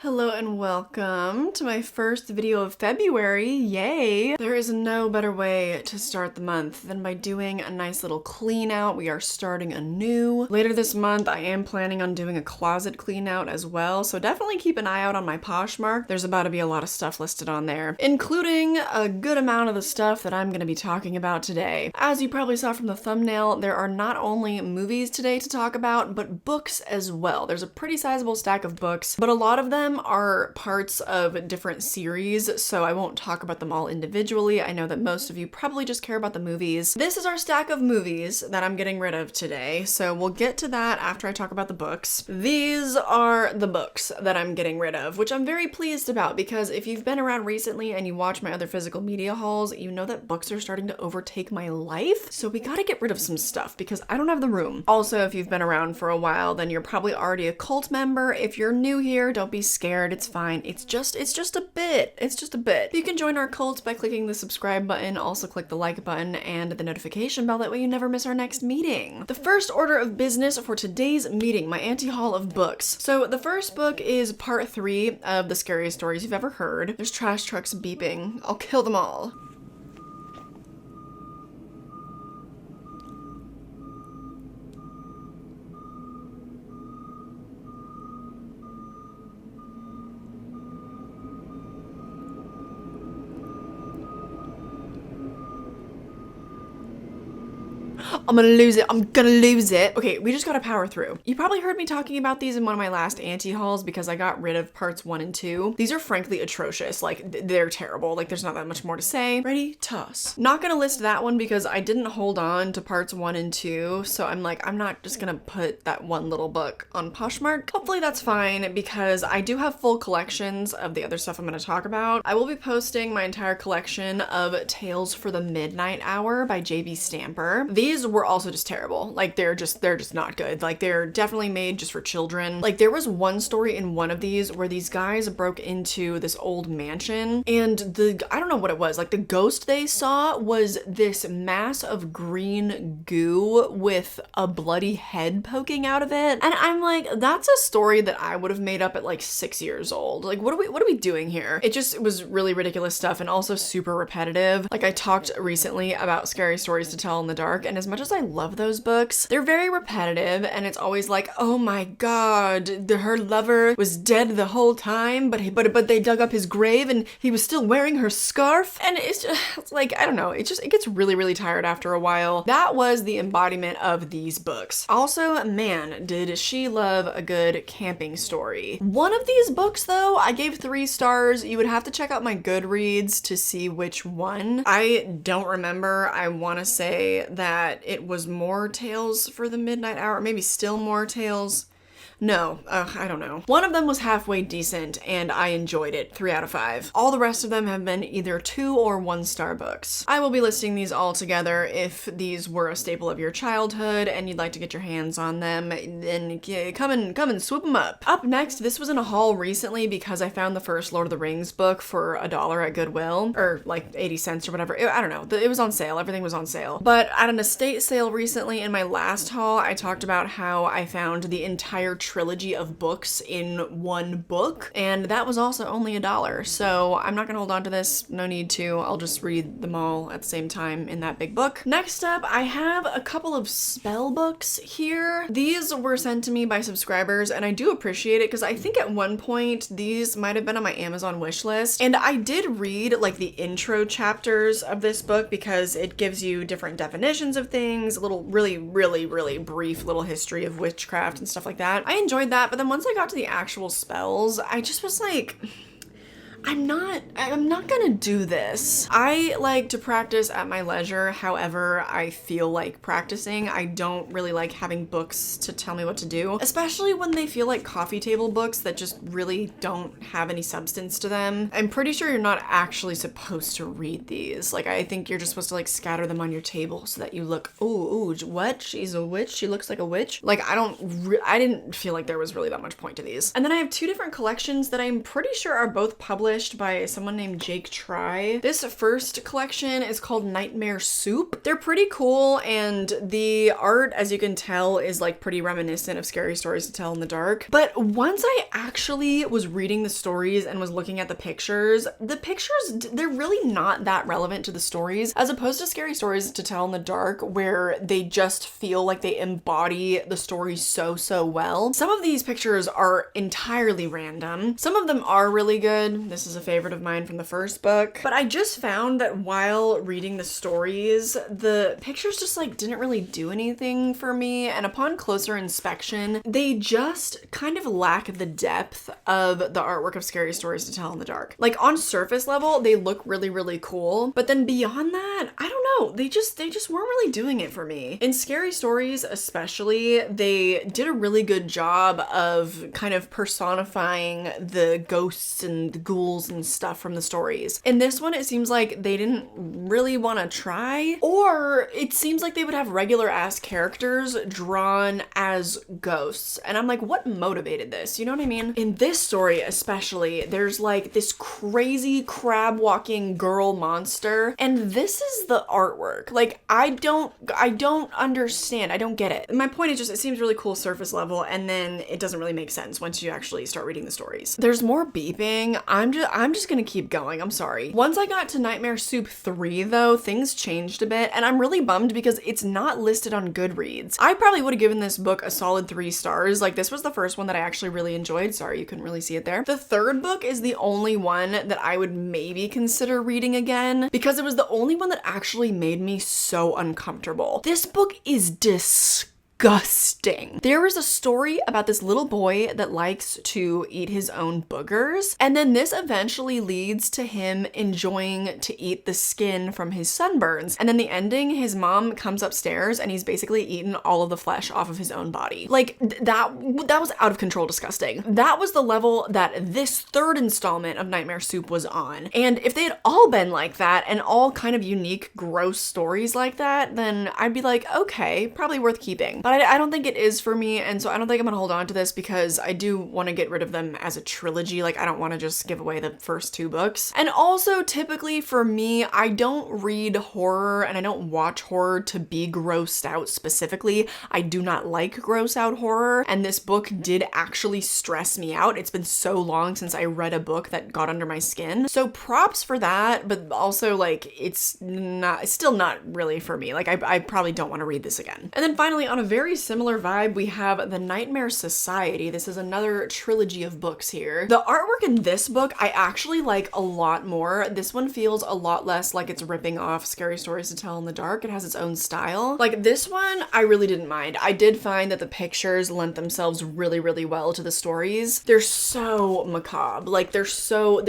Hello and welcome to my first video of February, yay! There is no better way to start the month than by doing a nice little clean out. We are starting anew. Later this month, I am planning on doing a closet clean out as well, so definitely keep an eye out on my Poshmark. There's about to be a lot of stuff listed on there, including a good amount of the stuff that I'm going to be talking about today. As you probably saw from the thumbnail, there are not only movies today to talk about, but books as well. There's a pretty sizable stack of books, but a lot of them are parts of different series, so I won't talk about them all individually. I know that most of you probably just care about the movies. This is our stack of movies that I'm getting rid of today, so we'll get to that after I talk about the books. These are the books that I'm getting rid of, which I'm very pleased about because if you've been around recently and you watch my other physical media hauls, you know that books are starting to overtake my life, so we gotta get rid of some stuff because I don't have the room. Also, if you've been around for a while, then you're probably already a cult member. If you're new here, don't be scared. It's fine. It's just a bit. It's just a bit. You can join our cult by clicking the subscribe button. Also click the like button and the notification bell. That way you never miss our next meeting. The first order of business for today's meeting, my anti-haul of books. So the first book is part 3 of the scariest stories you've ever heard. There's trash trucks beeping. I'll kill them all. I'm gonna lose it. I'm gonna lose it. Okay, we just gotta power through. You probably heard me talking about these in one of my last anti-hauls because I got rid of parts 1 and 2. These are frankly atrocious. Like, they're terrible. Like, there's not that much more to say. Ready? Toss. Not gonna list that one because I didn't hold on to parts 1 and 2, so I'm like, I'm not just gonna put that one little book on Poshmark. Hopefully that's fine because I do have full collections of the other stuff I'm gonna talk about. I will be posting my entire collection of Tales for the Midnight Hour by J.B. Stamper. These were also just terrible. Like, they're just not good. Like, they're definitely made just for children. Like, there was one story in one of these where these guys broke into this old mansion and I don't know what it was, like the ghost they saw was this mass of green goo with a bloody head poking out of it. And I'm like, that's a story that I would have made up at like 6 years old. Like, what are we doing here? It was really ridiculous stuff and also super repetitive. Like, I talked recently about Scary Stories to Tell in the Dark, and as much as I love those books, they're very repetitive and it's always like, oh my god, her lover was dead the whole time, but they dug up his grave and he was still wearing her scarf. And it's just like, I don't know, it gets really tired after a while. That was the embodiment of these books. Also, man, did she love a good camping story. One of these books though, I gave 3 stars. You would have to check out my Goodreads to see which one. I don't remember. I want to say that it was more Tales for the Midnight Hour, maybe still more Tales. No, I don't know. One of them was halfway decent and I enjoyed it, 3 out of 5. All the rest of them have been either 2 or 1-star books. I will be listing these all together. If these were a staple of your childhood and you'd like to get your hands on them, then come and swoop them up. Up next, this was in a haul recently because I found the first Lord of the Rings book for $1 at Goodwill, or like 80 cents or whatever. I don't know. It was on sale. Everything was on sale. But at an estate sale recently in my last haul, I talked about how I found the entire trilogy of books in one book, and that was also only $1. So I'm not gonna hold on to this, no need to. I'll just read them all at the same time in that big book. Next up, I have a couple of spell books here. These were sent to me by subscribers and I do appreciate it because I think at one point these might have been on my Amazon wish list, and I did read like the intro chapters of this book because it gives you different definitions of things, a little really brief little history of witchcraft and stuff like that. I enjoyed that, but then once I got to the actual spells, I just was like, I'm not gonna do this. I like to practice at my leisure, however I feel like practicing. I don't really like having books to tell me what to do, especially when they feel like coffee table books that just really don't have any substance to them. I'm pretty sure you're not actually supposed to read these. Like, I think you're just supposed to like scatter them on your table so that you look, ooh, what? She's a witch? She looks like a witch? Like, I didn't feel like there was really that much point to these. And then I have 2 different collections that I'm pretty sure are both published published by someone named Jake Try. This first collection is called Nightmare Soup. They're pretty cool, and the art, as you can tell, is like pretty reminiscent of Scary Stories to Tell in the Dark. But once I actually was reading the stories and was looking at the pictures, they're really not that relevant to the stories, as opposed to Scary Stories to Tell in the Dark, where they just feel like they embody the story so well. Some of these pictures are entirely random. Some of them are really good. This is a favorite of mine from the first book. But I just found that while reading the stories, the pictures just like didn't really do anything for me, and upon closer inspection, they just kind of lack the depth of the artwork of Scary Stories to Tell in the Dark. Like on surface level, they look really cool, but then beyond that, I don't know, they just weren't really doing it for me. In Scary Stories especially, they did a really good job of kind of personifying the ghosts and the ghouls and stuff from the stories. In this one, it seems like they didn't really want to try, or it seems like they would have regular ass characters drawn as ghosts. And I'm like, what motivated this? You know what I mean? In this story especially, there's like this crazy crab walking girl monster, and this is the artwork. Like, I don't understand. I don't get it. My point is just, it seems really cool surface level, and then it doesn't really make sense once you actually start reading the stories. There's more beeping. I'm just gonna keep going. I'm sorry. Once I got to Nightmare Soup 3 though, things changed a bit, and I'm really bummed because it's not listed on Goodreads. I probably would have given this book a solid 3 stars. Like, this was the first one that I actually really enjoyed. Sorry, you couldn't really see it there. The third book is the only one that I would maybe consider reading again, because it was the only one that actually made me so uncomfortable. This book is disgusting. There is a story about this little boy that likes to eat his own boogers, and then this eventually leads to him enjoying to eat the skin from his sunburns. And then the ending, his mom comes upstairs and he's basically eaten all of the flesh off of his own body. Like, that was out of control disgusting. That was the level that this third installment of Nightmare Soup was on. And if they had all been like that and all kind of unique, gross stories like that, then I'd be like, okay, probably worth keeping. But I don't think it is for me, and so I don't think I'm gonna hold on to this because I do want to get rid of them as a trilogy. Like, I don't want to just give away the first 2 books. And also, typically for me, I don't read horror and I don't watch horror to be grossed out specifically. I do not like gross out horror, and this book did actually stress me out. It's been so long since I read a book that got under my skin. So props for that, but also like it's still not really for me. Like, I probably don't want to read this again. And then finally, on a very similar vibe, we have The Nightmare Society. This is another trilogy of books here. The artwork in this book I actually like a lot more. This one feels a lot less like it's ripping off Scary Stories to Tell in the Dark. It has its own style. Like, this one, I really didn't mind. I did find that the pictures lent themselves really well to the stories. They're so macabre. Like, they're so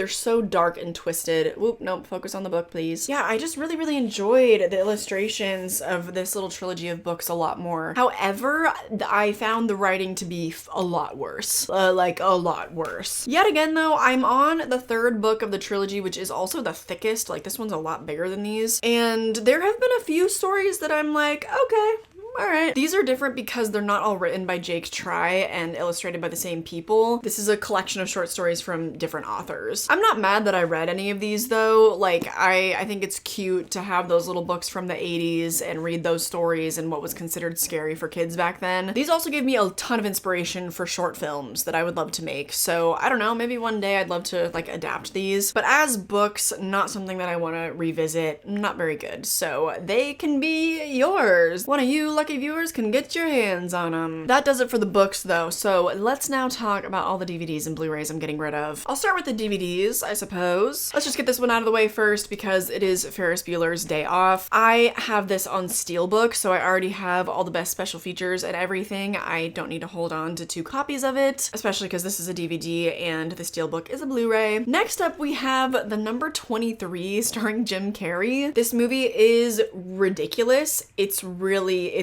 dark and twisted. Whoop, nope, focus on the book, please. Yeah, I just really enjoyed the illustrations of this little trilogy of books a lot more. However, I found the writing to be a lot worse. Like, a lot worse. Yet again, though, I'm on the third book of the trilogy, which is also the thickest. Like, this one's a lot bigger than these. And there have been a few stories that I'm like, okay, all right. These are different because they're not all written by Jake Try and illustrated by the same people. This is a collection of short stories from different authors. I'm not mad that I read any of these though. Like, I think it's cute to have those little books from the 80s and read those stories and what was considered scary for kids back then. These also gave me a ton of inspiration for short films that I would love to make. So I don't know, maybe one day I'd love to like adapt these. But as books, not something that I want to revisit. Not very good. So they can be yours. One of you lucky viewers can get your hands on them. That does it for the books though, so let's now talk about all the DVDs and Blu-rays I'm getting rid of. I'll start with the DVDs, I suppose. Let's just get this one out of the way first because it is Ferris Bueller's Day Off. I have this on Steelbook, so I already have all the best special features and everything. I don't need to hold on to 2 copies of it, especially because this is a DVD and the Steelbook is a Blu-ray. Next up, we have the number 23 starring Jim Carrey. This movie is ridiculous. It's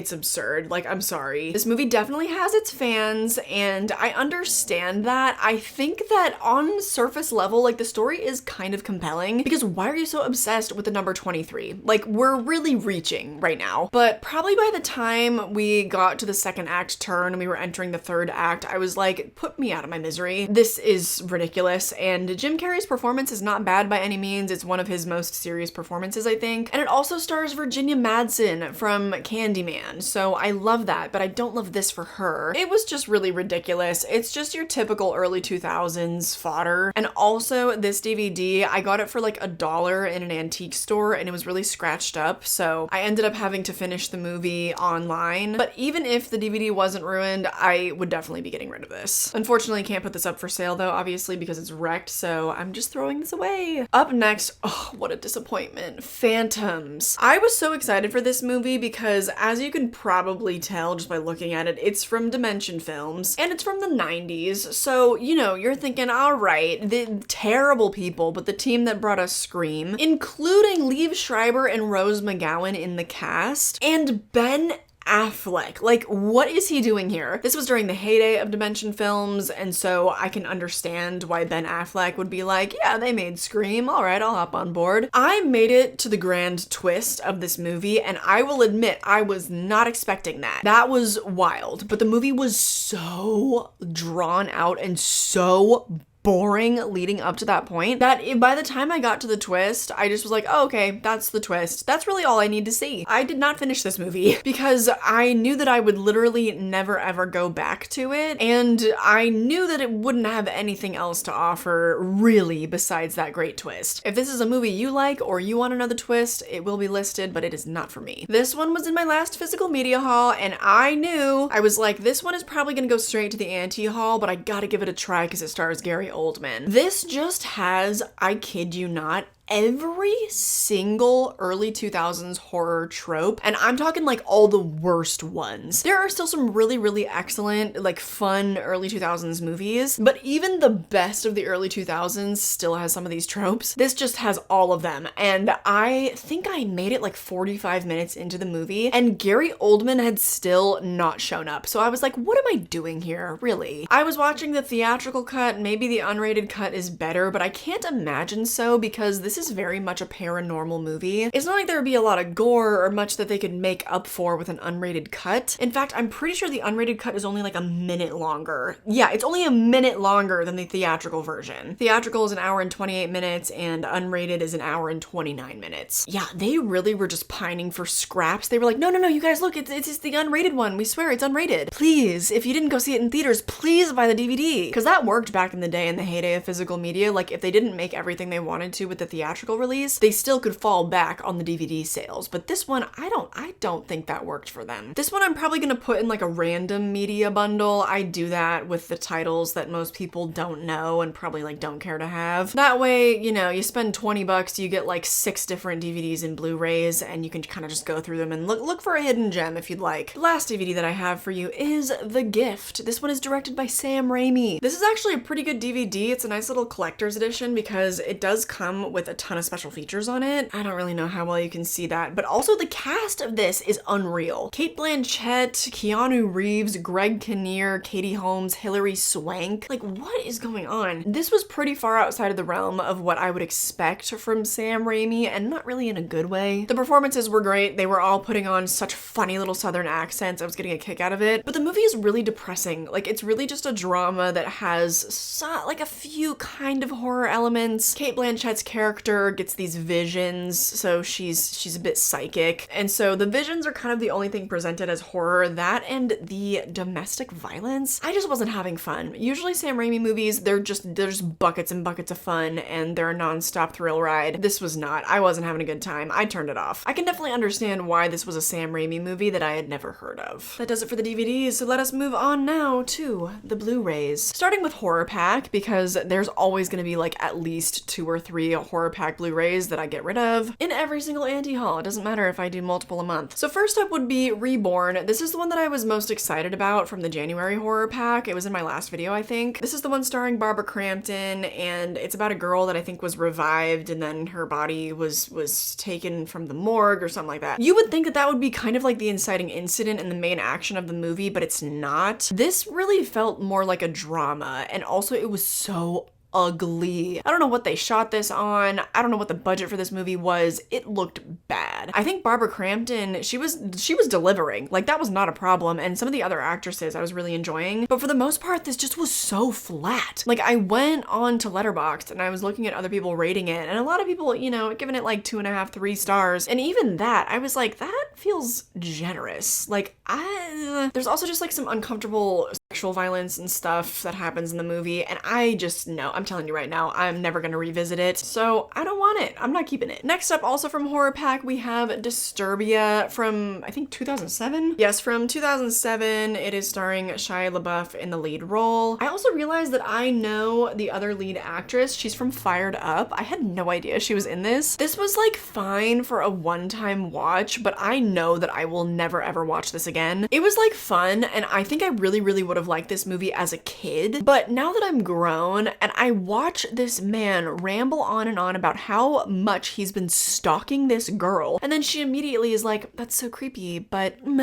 it's absurd. Like, I'm sorry. This movie definitely has its fans, and I understand that. I think that on surface level, like, the story is kind of compelling, because why are you so obsessed with the number 23? Like, we're really reaching right now. But probably by the time we got to the second act turn and we were entering the third act, I was like, put me out of my misery. This is ridiculous, and Jim Carrey's performance is not bad by any means. It's one of his most serious performances, I think. And it also stars Virginia Madsen from Candyman, so I love that, but I don't love this for her. It was just really ridiculous. It's just your typical early 2000s fodder. And also, this DVD, I got it for like $1 in an antique store, and it was really scratched up, so I ended up having to finish the movie online. But even if the DVD wasn't ruined, I would definitely be getting rid of this. Unfortunately, I can't put this up for sale though, obviously, because it's wrecked, so I'm just throwing this away. Up next, oh, what a disappointment. Phantoms. I was so excited for this movie because, as you can probably tell just by looking at it, it's from Dimension Films, and it's from the 90s, so, you know, you're thinking, all right, the terrible people, but the team that brought us Scream, including Liev Schreiber and Rose McGowan in the cast, and Ben Affleck. Like, what is he doing here? This was during the heyday of Dimension Films, and so I can understand why Ben Affleck would be like, yeah, they made Scream, all right, I'll hop on board. I made it to the grand twist of this movie, and I will admit, I was not expecting that. That was wild, but the movie was so drawn out and so boring leading up to that point that by the time I got to the twist, I just was like, oh, okay, that's the twist. That's really all I need to see. I did not finish this movie because I knew that I would literally never ever go back to it, and I knew that it wouldn't have anything else to offer really besides that great twist. If this is a movie you like or you want another twist, it will be listed, but it is not for me. This one was in my last physical media haul, and I was like, this one is probably gonna go straight to the anti-haul, but I gotta give it a try because it stars Gary Oldman. This just has, I kid you not, every single early 2000s horror trope, and I'm talking like all the worst ones. There are still some really, really excellent, like fun early 2000s movies, but even the best of the early 2000s still has some of these tropes. This just has all of them, and I think I made it like 45 minutes into the movie, and Gary Oldman had still not shown up. So I was like, what am I doing here, really? I was watching the theatrical cut, maybe the unrated cut is better, but I can't imagine so because this is very much a paranormal movie. It's not like there would be a lot of gore or much that they could make up for with an unrated cut. In fact, I'm pretty sure the unrated cut is only like a minute longer. Yeah, it's only a minute longer than the theatrical version. Theatrical is 1 hour and 28 minutes and unrated is 1 hour and 29 minutes. Yeah, they really were just pining for scraps. They were like, no, you guys, look, it's the unrated one. We swear it's unrated. Please, if you didn't go see it in theaters, please buy the DVD. Because that worked back in the day in the heyday of physical media. Like, if they didn't make everything they wanted to with the theatrical release, they still could fall back on the DVD sales. But this one, I don't think that worked for them. This one I'm probably gonna put in like a random media bundle. I do that with the titles that most people don't know and probably like don't care to have. That way, you know, you spend $20, you get like 6 different DVDs and Blu-rays, and you can kind of just go through them and look for a hidden gem if you'd like. The last DVD that I have for you is The Gift. This one is directed by Sam Raimi. This is actually a pretty good DVD. It's a nice little collector's edition because it does come with a ton of special features on it. I don't really know how well you can see that, but also the cast of this is unreal. Cate Blanchett, Keanu Reeves, Greg Kinnear, Katie Holmes, Hilary Swank. Like, what is going on? This was pretty far outside of the realm of what I would expect from Sam Raimi, and not really in a good way. The performances were great. They were all putting on such funny little southern accents. I was getting a kick out of it, but the movie is really depressing. Like, it's really just a drama that has like a few kind of horror elements. Cate Blanchett's character gets these visions, so she's a bit psychic, and so the visions are kind of the only thing presented as horror. That and the domestic violence. I just wasn't having fun. Usually Sam Raimi movies, there's buckets and buckets of fun and they're a non-stop thrill ride. This was not. I wasn't having a good time. I turned it off. I can definitely understand why this was a Sam Raimi movie that I had never heard of. That does it for the DVDs, so let us move on now to the Blu-rays. Starting with Horror Pack, because there's always gonna be like at least 2 or 3 horror horror pack Blu-rays that I get rid of in every single anti-haul. It doesn't matter if I do multiple a month. So first up would be Reborn. This is the one that I was most excited about from the January horror pack. It was in my last video, I think. This is the one starring Barbara Crampton, and it's about a girl that I think was revived and then her body was taken from the morgue or something like that. You would think that that would be kind of like the inciting incident in the main action of the movie, but it's not. This really felt more like a drama, and also it was so ugly. I don't know what they shot this on. I don't know what the budget for this movie was. It looked bad. I think Barbara Crampton, she was delivering. Like, that was not a problem, and some of the other actresses I was really enjoying, but for the most part this just was so flat. Like, I went on to Letterboxd and I was looking at other people rating it, and a lot of people, you know, giving it like 2.5, 3 stars, and even that I was like, that feels generous. Like, there's also just like some uncomfortable sexual violence and stuff that happens in the movie, and I just know, I'm telling you right now, I'm never gonna revisit it, so I don't want it. I'm not keeping it. Next up, also from Horror Pack, we have Disturbia from, I think, 2007? Yes, from 2007. It is starring Shia LaBeouf in the lead role. I also realized that I know the other lead actress. She's from Fired Up. I had no idea she was in this. This was like fine for a one-time watch, but I know that I will never ever watch this again. It was like fun, and I think I really would have liked this movie as a kid, but now that I'm grown and I watch this man ramble on and on about how much he's been stalking this girl, and then she immediately is like, that's so creepy, but and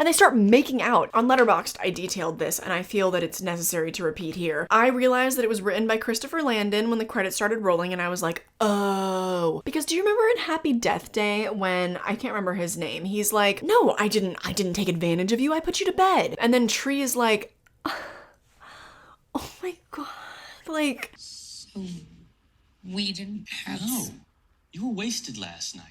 they start making out. On Letterboxd, I detailed this, and I feel that it's necessary to repeat here. I realized that it was written by Christopher Landon when the credits started rolling, and I was like, oh, because do you remember in Happy Death Day when, I can't remember his name, he's like, no, I didn't take advantage of you, I put you to bed. And then Tree is like, oh my god, like. So, we didn't have. No, you were wasted last night.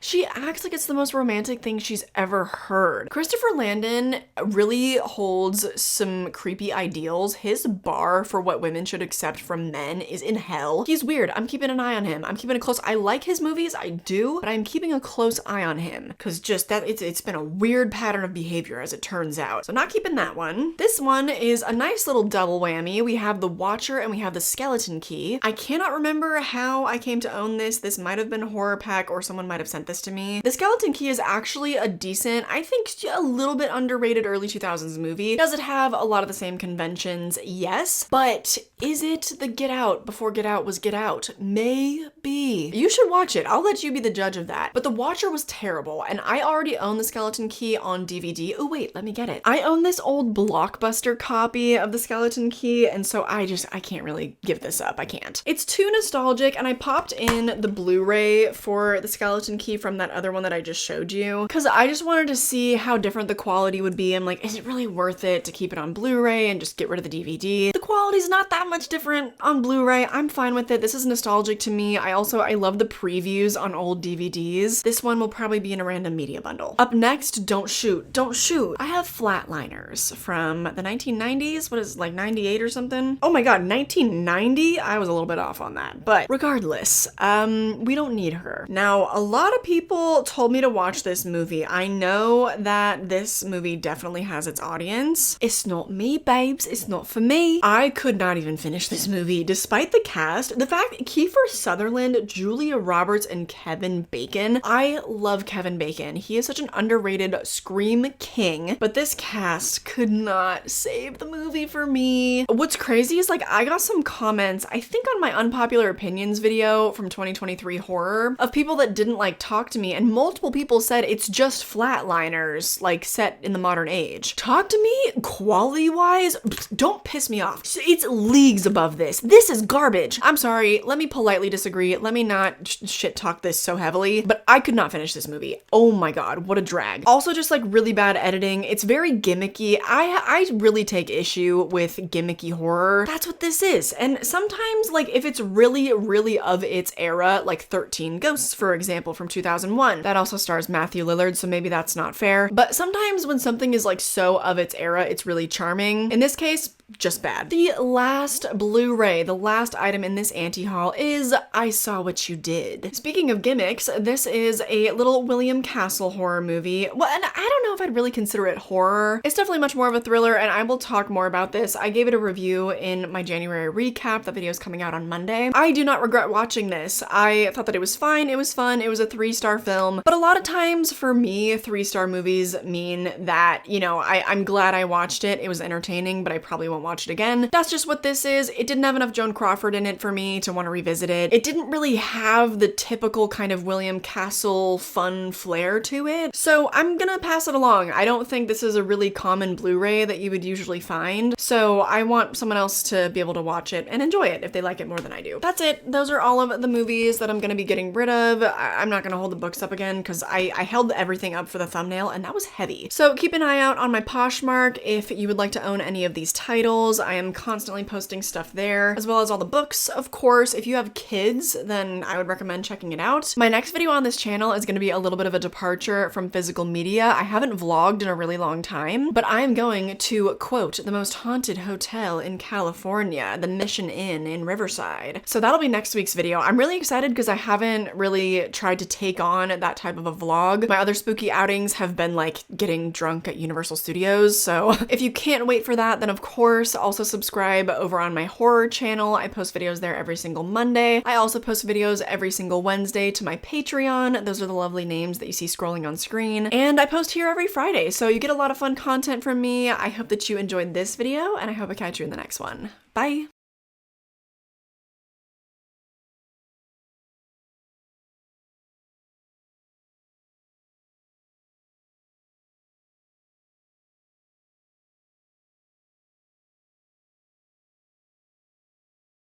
She acts like it's the most romantic thing she's ever heard. Christopher Landon really holds some creepy ideals. His bar for what women should accept from men is in hell. He's weird. I'm keeping an eye on him. I'm keeping a close, I like his movies, I do, but I'm keeping a close eye on him because just that, it's been a weird pattern of behavior as it turns out. So not keeping that one. This one is a nice little double whammy. We have The Watcher and we have The Skeleton Key. I cannot remember how I came to own this. This might have been Horror Pack or someone might have sent this to me. The Skeleton Key is actually a decent, I think a little bit underrated early 2000s movie. Does it have a lot of the same conventions? Yes. But is it the Get Out before Get Out was Get Out? Maybe. You should watch it. I'll let you be the judge of that. But The Watcher was terrible, and I already own The Skeleton Key on DVD. Oh wait, let me get it. I own this old Blockbuster copy of The Skeleton Key, and so I can't really give this up. I can't. It's too nostalgic, and I popped in the Blu-ray for The Skeleton Key from that other one that I just showed you because I just wanted to see how different the quality would be. I'm like, is it really worth it to keep it on Blu-ray and just get rid of the DVD? The quality's not that much different on Blu-ray. I'm fine with it. This is nostalgic to me. I love the previews on old DVDs. This one will probably be in a random media bundle. Up next, Don't Shoot. Don't Shoot. I have Flatliners from the 1990s. What is it, like 98 or something? Oh my god, 1990? I was a little bit off on that. But regardless, we don't need her. Now, a lot of people told me to watch this movie. I know that this movie definitely has its audience. It's not me, babes. It's not for me. I could not even finish this movie despite the cast. The fact Kiefer Sutherland, Julia Roberts, and Kevin Bacon. I love Kevin Bacon. He is such an underrated scream king, but this cast could not save the movie for me. What's crazy is like I got some comments, I think on my unpopular opinions video from 2023 horror, of people that didn't like talk to me, and multiple people said it's just Flatliners, like set in the modern age. Talk to me quality-wise, don't piss me off. It's leagues above this. This is garbage. I'm sorry, let me politely disagree. Let me not shit talk this so heavily, but I could not finish this movie. Oh my god, what a drag. Also just like really bad editing. It's very gimmicky. I really take issue with gimmicky horror. That's what this is. And sometimes like if it's really of its era, like 13 Ghosts, for example, from 2001, that also stars Matthew Lillard, so maybe that's not fair. But sometimes when something is like so of its era, it's really charming. In this case, just bad. The the last Blu-ray, the last item in this anti-haul is I Saw What You Did. Speaking of gimmicks, this is a little William Castle horror movie. Well, and I don't know if I'd really consider it horror. It's definitely much more of a thriller, and I will talk more about this. I gave it a review in my January recap. That video is coming out on Monday. I do not regret watching this. I thought that it was fine, it was fun, it was a 3-star film, but a lot of times for me, 3-star movies mean that, you know, I'm glad I watched it. It was entertaining, but I probably won't watch it again. That's just what this is. It didn't have enough Joan Crawford in it for me to want to revisit it. It didn't really have the typical kind of William Castle fun flair to it, so I'm gonna pass it along. I don't think this is a really common Blu-ray that you would usually find, so I want someone else to be able to watch it and enjoy it if they like it more than I do. That's it. Those are all of the movies that I'm gonna be getting rid of. I'm not gonna hold the books up again because I held everything up for the thumbnail and that was heavy. So keep an eye out on my Poshmark if you would like to own any of these titles. I am constantly posting stuff there, as well as all the books. Of course, if you have kids, then I would recommend checking it out. My next video on this channel is gonna be a little bit of a departure from physical media. I haven't vlogged in a really long time, but I'm going to quote the most haunted hotel in California, the Mission Inn in Riverside. So that'll be next week's video. I'm really excited because I haven't really tried to take on that type of a vlog. My other spooky outings have been like getting drunk at Universal Studios, so if you can't wait for that, then of course also subscribe over on my horror channel. I post videos there every single Monday. I also post videos every single Wednesday to my Patreon. Those are the lovely names that you see scrolling on screen. And I post here every Friday, so you get a lot of fun content from me. I hope that you enjoyed this video, and I hope I catch you in the next one. Bye!